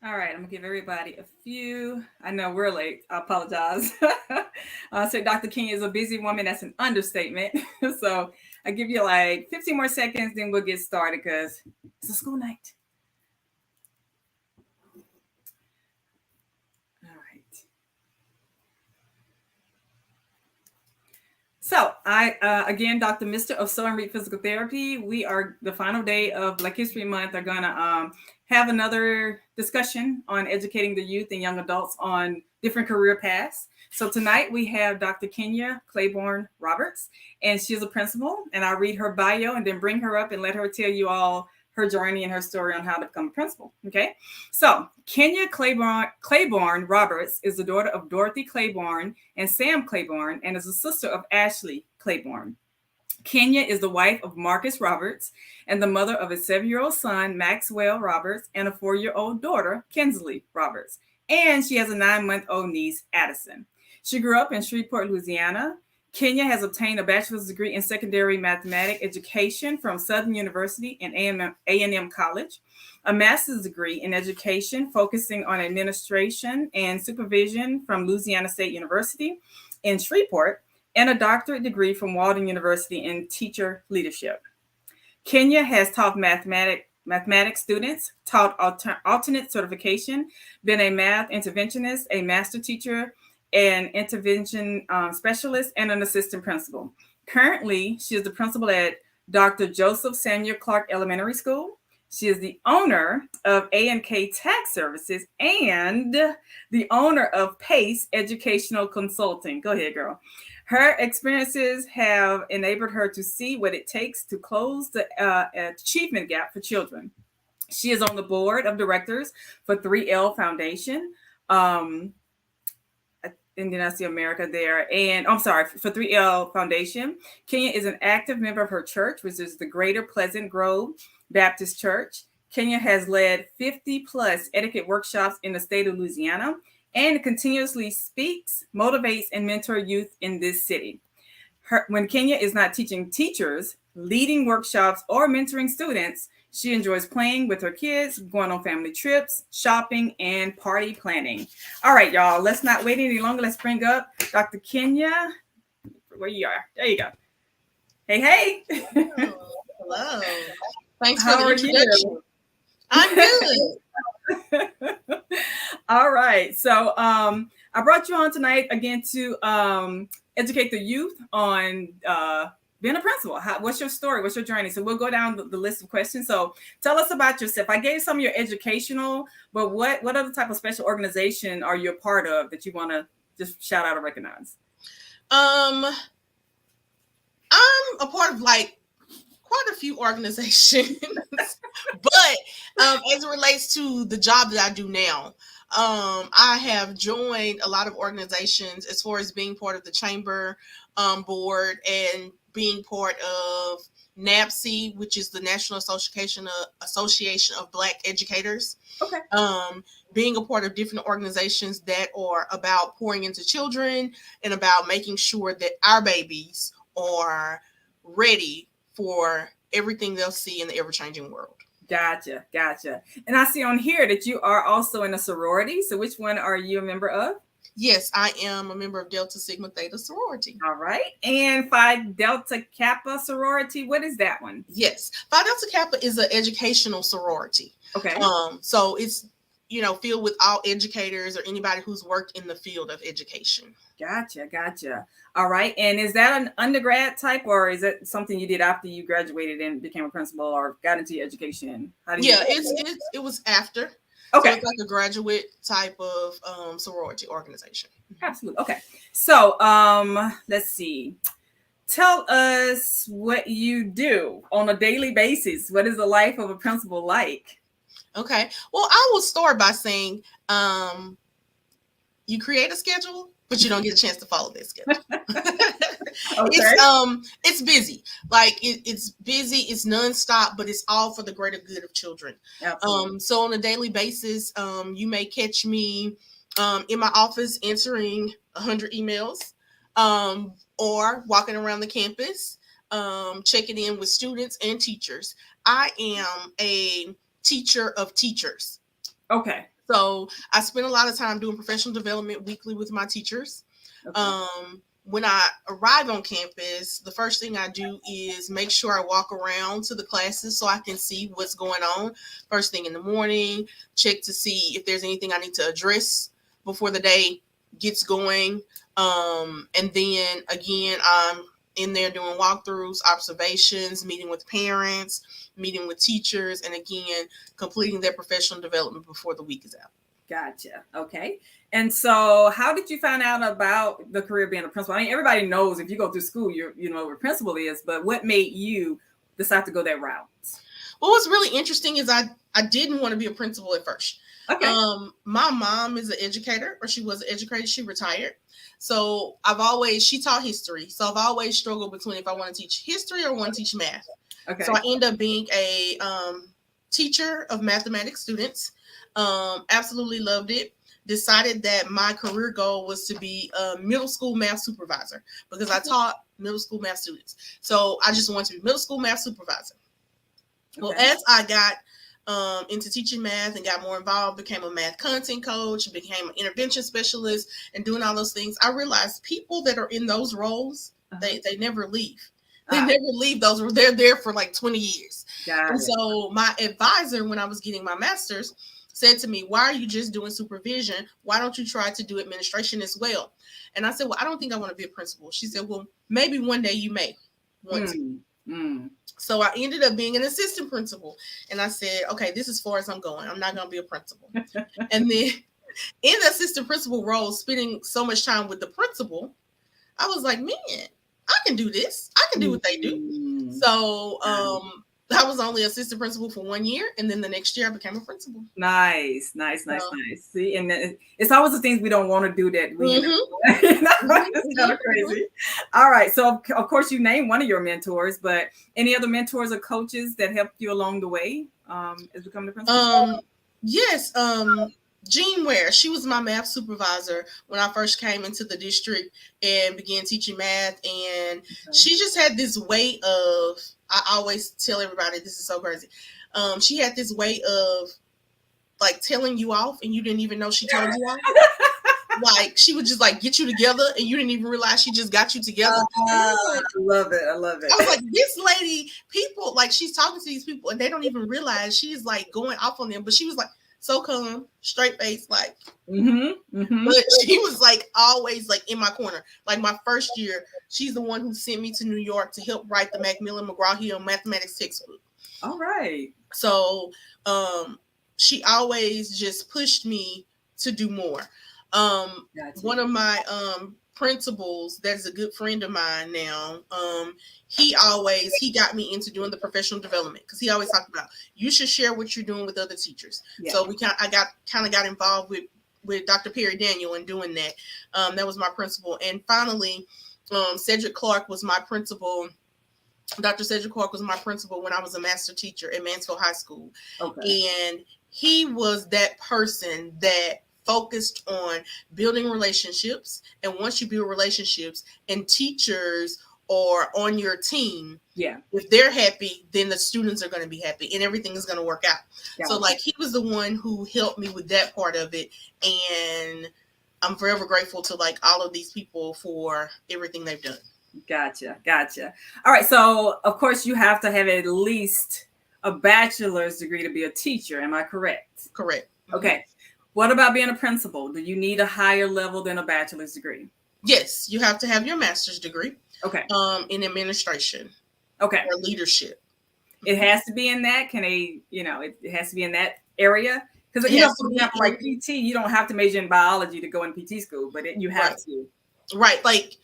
All right, I'm gonna give everybody a few. I know we're late. I apologize. So Dr. King is a busy woman. That's an understatement. So I give you like 15 more seconds, then we'll get started because it's a school night. All right. So I again, Dr. Mister of Sew and Read Physical Therapy. We are the final day of Black History Month. Are gonna have another discussion on educating the youth and young adults on different career paths. So tonight we have Dr. Kenya Claiborne Roberts, and she's a principal. And I'll read her bio and then bring her up and let her tell you all her journey and her story on how to become a principal. Okay, so Kenya Claiborne Roberts is the daughter of Dorothy Claiborne and Sam Claiborne, and is a sister of Ashley Claiborne. Kenya is the wife of Marcus Roberts and the mother of a 7-year-old son, Maxwell Roberts, and a 4-year-old daughter, Kinsley Roberts. And she has a 9-month-old niece, Addison. She grew up in Shreveport, Louisiana. Kenya has obtained a bachelor's degree in secondary mathematics education from Southern University and A&M College, a master's degree in education focusing on administration and supervision from Louisiana State University in Shreveport, and a doctorate degree from Walden University in teacher leadership. Kenya has taught mathematics students, taught alternate certification, been a math interventionist, a master teacher, an intervention specialist, and an assistant principal. Currently, she is the principal at Dr. Joseph Samuel Clark Elementary School. She is the owner of A&K Tax Services and the owner of PACE Educational Consulting. Go ahead, girl. Her experiences have enabled her to see what it takes to close the achievement gap for children. She is on the board of directors for 3L Foundation. And then I see America there. And I'm sorry, for 3L Foundation. Kenya is an active member of her church, which is the Greater Pleasant Grove Baptist Church. Kenya has led 50 plus etiquette workshops in the state of Louisiana and continuously speaks, motivates, and mentors youth in this city. When Kenya is not teaching teachers, leading workshops, or mentoring students, she enjoys playing with her kids, going on family trips, shopping, and party planning. All right, y'all, let's not wait any longer. Let's bring up Dr. Kenya. Where you are. There you go. Hey, hey. Hello. Thanks How for the introduction. I'm good. All right. So I brought you on tonight again to educate the youth on being a principal. What's your story? What's your journey? So we'll go down the list of questions. So tell us about yourself. I gave some of your educational, but what other type of special organization are you a part of that you want to just shout out or recognize? I'm a part of like quite a few organizations, but as it relates to the job that I do now, I have joined a lot of organizations as far as being part of the chamber board and being part of NAPSE, which is the National Association of Black Educators. Okay. Being a part of different organizations that are about pouring into children and about making sure that our babies are ready for everything they'll see in the ever-changing world. Gotcha. And I see on here that you are also in a sorority. So which one are you a member of? Yes, I am a member of Delta Sigma Theta sorority. All right. And Phi Delta Kappa sorority, what is that one? Yes, Phi Delta Kappa is an educational sorority. Okay. So it's filled with all educators or anybody who's worked in the field of education. Gotcha. All right. And is that an undergrad type, or is it something you did after you graduated and became a principal or got into your education? It was after. Okay. So it's like a graduate type of sorority organization. Absolutely. Okay. So let's see. Tell us what you do on a daily basis. What is the life of a principal like? Okay. Well, I will start by saying you create a schedule, but you don't get a chance to follow that schedule. Okay. It's busy. Like it's busy, it's nonstop, but it's all for the greater good of children. Absolutely. So on a daily basis, you may catch me in my office answering 100 emails, or walking around the campus, checking in with students and teachers. I am a teacher of teachers. Okay. So I spent a lot of time doing professional development weekly with my teachers. Okay. When I arrive on campus, the first thing I do is make sure I walk around to the classes so I can see what's going on. First thing in the morning, check to see if there's anything I need to address before the day gets going. And then again, I'm in there doing walkthroughs, observations, meeting with parents, meeting with teachers, and again, completing their professional development before the week is out. Gotcha. Okay. And so how did you find out about the career of being a principal? I mean, everybody knows if you go through school, you know what a principal is, but what made you decide to go that route? Well, what's really interesting is I didn't want to be a principal at first. Okay. My mom is an educator, or she was an educator. She retired. So she taught history. So I've always struggled between if I want to teach history or want to teach math. Okay. So I end up being a teacher of mathematics students. Absolutely loved it. Decided that my career goal was to be a middle school math supervisor because I taught middle school math students. So I just wanted to be middle school math supervisor. Well, Okay. as I got into teaching math and got more involved, became a math content coach, became an intervention specialist, and doing all those things, I realized people that are in those roles, they never leave. They never leave those. They're there for like 20 years. Got and it. so my advisor, when I was getting my master's, said to me, why are you just doing supervision? Why don't you try to do administration as well? And I said, well, I don't think I want to be a principal. She said, well, maybe one day you may want to. So I ended up being an assistant principal. And I said, okay, this is as far as I'm going. I'm not going to be a principal. And then in the assistant principal role, spending so much time with the principal, I was like, man, I can do this. I can do what they do. So I was only assistant principal for 1 year. And then the next year I became a principal. Nice. See, and it's always the things we don't want to do that we it's kind of crazy. All right. So of course you named one of your mentors, but any other mentors or coaches that helped you along the way as becoming a principal? Yes. Jean Ware, she was my math supervisor when I first came into the district and began teaching math. And she just had this way of, I always tell everybody, this is so crazy. She had this way of like telling you off and you didn't even know she told you off. Like she would just like get you together and you didn't even realize she just got you together. I love it. I was like, this lady, people, like she's talking to these people and they don't even realize she's like going off on them. But she was like, so calm, straight face, like. But she was like always like in my corner. Like my first year, she's the one who sent me to New York to help write the Macmillan McGraw-Hill mathematics textbook. All right. So she always just pushed me to do more. One of my principals that's a good friend of mine now, he got me into doing the professional development because he always talked about you should share what you're doing with other teachers. So I got involved with Dr. Perry Daniel in doing that. That was my principal. And finally, Cedric Clark was my principal. Dr. Cedric Clark was my principal when I was a master teacher at Mansfield High School. And he was that person that focused on building relationships. And once you build relationships and teachers are on your team, if they're happy, then the students are going to be happy and everything is going to work out. So like he was the one who helped me with that part of it. And I'm forever grateful to like all of these people for everything they've done. Gotcha. All right. So of course you have to have at least a bachelor's degree to be a teacher. Am I correct? Correct. Okay. What about being a principal? Do you need a higher level than a bachelor's degree? Yes, you have to have your master's degree. Okay. In administration. Okay. Or leadership. It has to be in that. It has to be in that area. Because for example, like PT, you don't have to major in biology to go in PT school, but you have to. Right. Like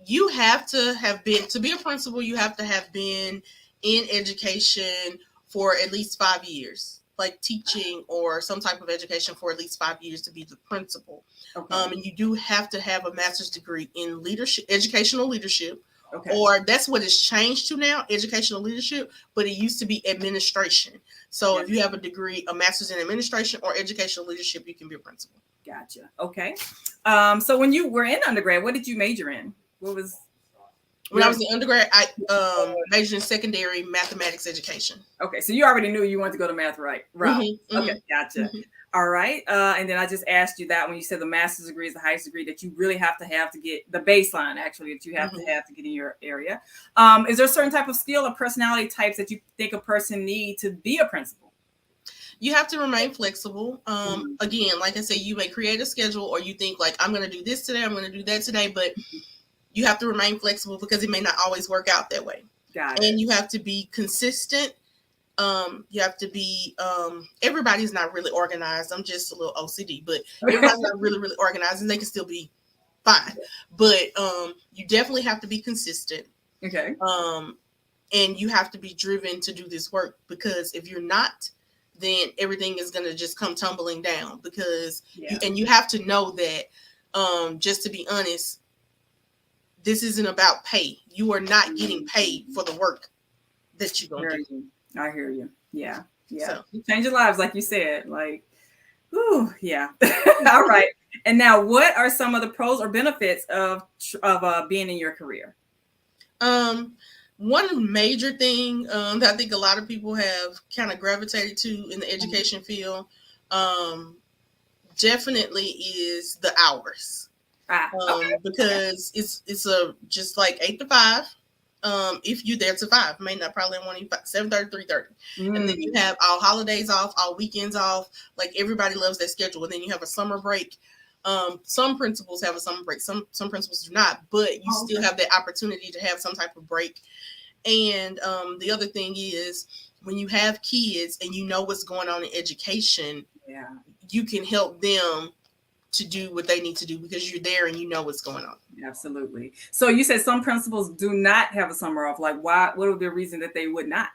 you have to have been, to be a principal, you have to have been in education for at least 5 years. Like teaching or some type of education for at least 5 years to be the principal. And you do have to have a master's degree in leadership, educational leadership, or that's what it's changed to now, educational leadership, but it used to be administration. So if you have a degree, a master's in administration or educational leadership, you can be a principal. Gotcha. Okay. So when you were in undergrad, what did you major in? What was? When I was in undergrad, I majored in secondary mathematics education. Okay, so you already knew you wanted to go to math, right? Okay, gotcha. All right, and then I just asked you that when you said the master's degree is the highest degree that you really have to get the baseline, actually, that you have to get in your area. Is there a certain type of skill or personality types that you think a person needs to be a principal? You have to remain flexible. Again, like I said, you may create a schedule, or you think like, I'm going to do this today, I'm going to do that today, but you have to remain flexible because it may not always work out that way. Got it. And you have to be consistent. You have to be, everybody's not really organized. I'm just a little OCD, but everybody's not really, really organized, and they can still be fine. But you definitely have to be consistent. Okay. And you have to be driven to do this work, because if you're not, then everything is going to just come tumbling down, because, you have to know that, just to be honest, this isn't about pay. You are not getting paid for the work that you're going to do. I hear you. Yeah. So. Changing lives, like you said, like, ooh, yeah. All right. And now, what are some of the pros or benefits of being in your career? One major thing that I think a lot of people have kind of gravitated to in the education field, definitely is the hours. Because it's a just like 8 to 5. If you're there to 5, may not probably want 7:30, 3:30, and then you have all holidays off, all weekends off. Like, everybody loves that schedule. And then you have a summer break. Some principals have a summer break. Some principals do not, but you still have that opportunity to have some type of break. And the other thing is, when you have kids and you know what's going on in education, you can help them to do what they need to do because you're there and you know what's going on. Absolutely. So you said some principals do not have a summer off. Like, why? What would be the reason that they would not?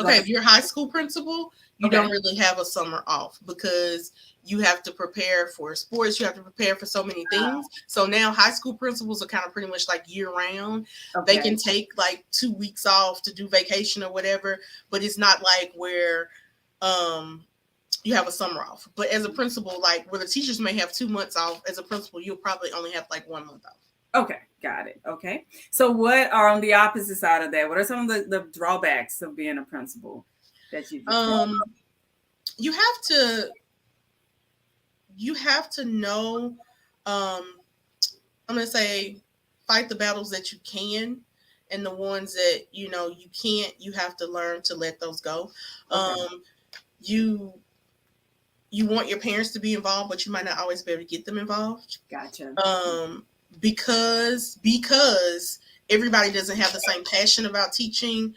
Okay, if you're a high school principal, you don't really have a summer off, because you have to prepare for sports. You have to prepare for so many things. So now high school principals are kind of pretty much like year round. They can take like 2 weeks off to do vacation or whatever, but it's not like where you have a summer off. But as a principal, like where the teachers may have 2 months off, as a principal, you'll probably only have like 1 month off. Okay, got it. Okay. So what are on the opposite side of that? What are some of the drawbacks of being a principal that you you have to know, I'm going to say, fight the battles that you can, and the ones that, you can't, you have to learn to let those go. You want your parents to be involved, but you might not always be able to get them involved. Gotcha. Because everybody doesn't have the same passion about teaching.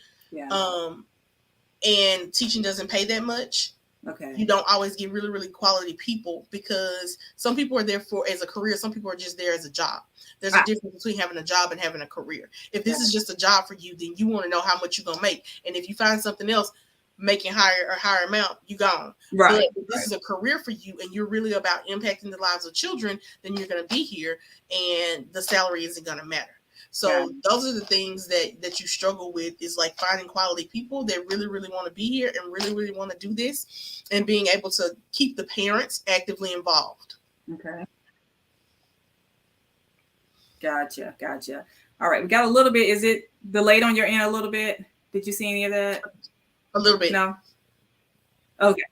And teaching doesn't pay that much. Okay. You don't always get really, really quality people, because some people are there as a career. Some people are just there as a job. There's a difference between having a job and having a career. If this is just a job for you, then you want to know how much you're going to make. And if you find something else making higher amount, you gone. Right. But if this is a career for you and you're really about impacting the lives of children, then you're going to be here, and the salary isn't going to matter. So those are the things that you struggle with, is like finding quality people that really, really want to be here and really, really want to do this, and being able to keep the parents actively involved. Okay. Gotcha. All right. We got a little bit. Is it delayed on your end a little bit? Did you see any of that? A little bit. No. Okay.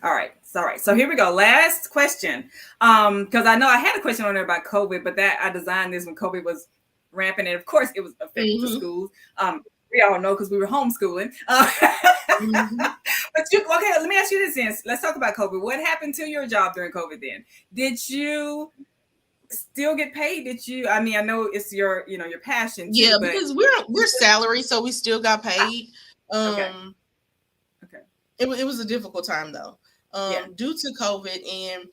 All right. So here we go. Last question. Because I know I had a question on there about COVID, but that I designed this when COVID was rampant, and of course it was affecting the schools. We all know because we were homeschooling. But okay, let me ask you this then. Let's talk about COVID. What happened to your job during COVID then? Did you still get paid? I know it's your passion too, because we're salary, so we still got paid. Okay. It was a difficult time though, due to COVID, and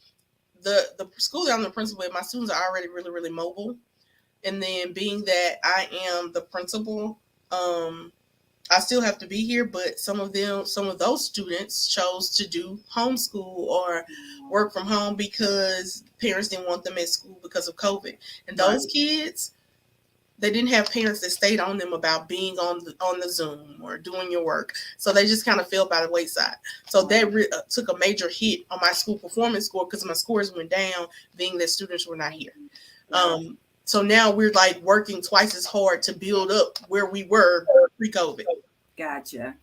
the school that I'm the principal at, my students are already really, really mobile. And then being that I am the principal, I still have to be here, but some of those students chose to do homeschool or work from home because parents didn't want them at school because of COVID. And those kids, they didn't have parents that stayed on them about being on the Zoom or doing your work. So they just kind of fell by the wayside. So that took a major hit on my school performance score, because my scores went down, being that students were not here. So now we're like working twice as hard to build up where we were pre-COVID. Gotcha.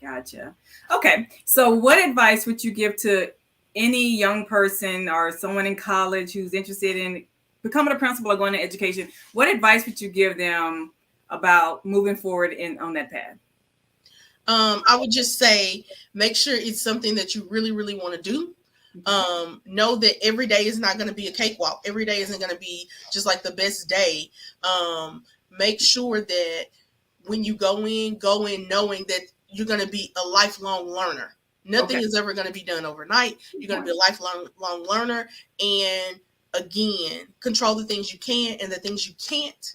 Okay. So what advice would you give to any young person or someone in college who's interested in becoming a principal or going to education? What advice would you give them about moving forward on that path? I would just say, make sure it's something that you really, really want to do. Know that every day is not going to be a cakewalk. Every day isn't going to be just like the best day. Make sure that when you go in knowing that you're going to be a lifelong learner. Nothing is ever going to be done overnight. You're going to be a lifelong learner. And again, control the things you can, and the things you can't,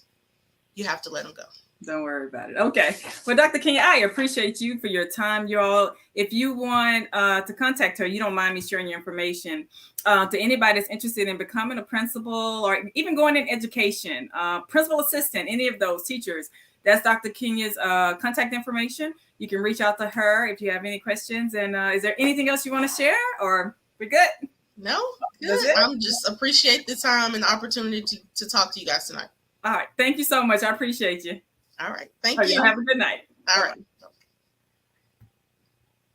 you have to let them go. Don't worry about it. Okay. Well, Dr. Kenya, I appreciate you for your time, y'all. If you want to contact her, you don't mind me sharing your information to anybody that's interested in becoming a principal or even going in education, principal assistant, any of those teachers. That's Dr. Kenya's contact information. You can reach out to her if you have any questions. And is there anything else you want to share, or we're good? No, good. I'm just appreciate the time and the opportunity to talk to you guys tonight. All right. Thank you so much. I appreciate you. All right. Thank you. Have a good night. All right.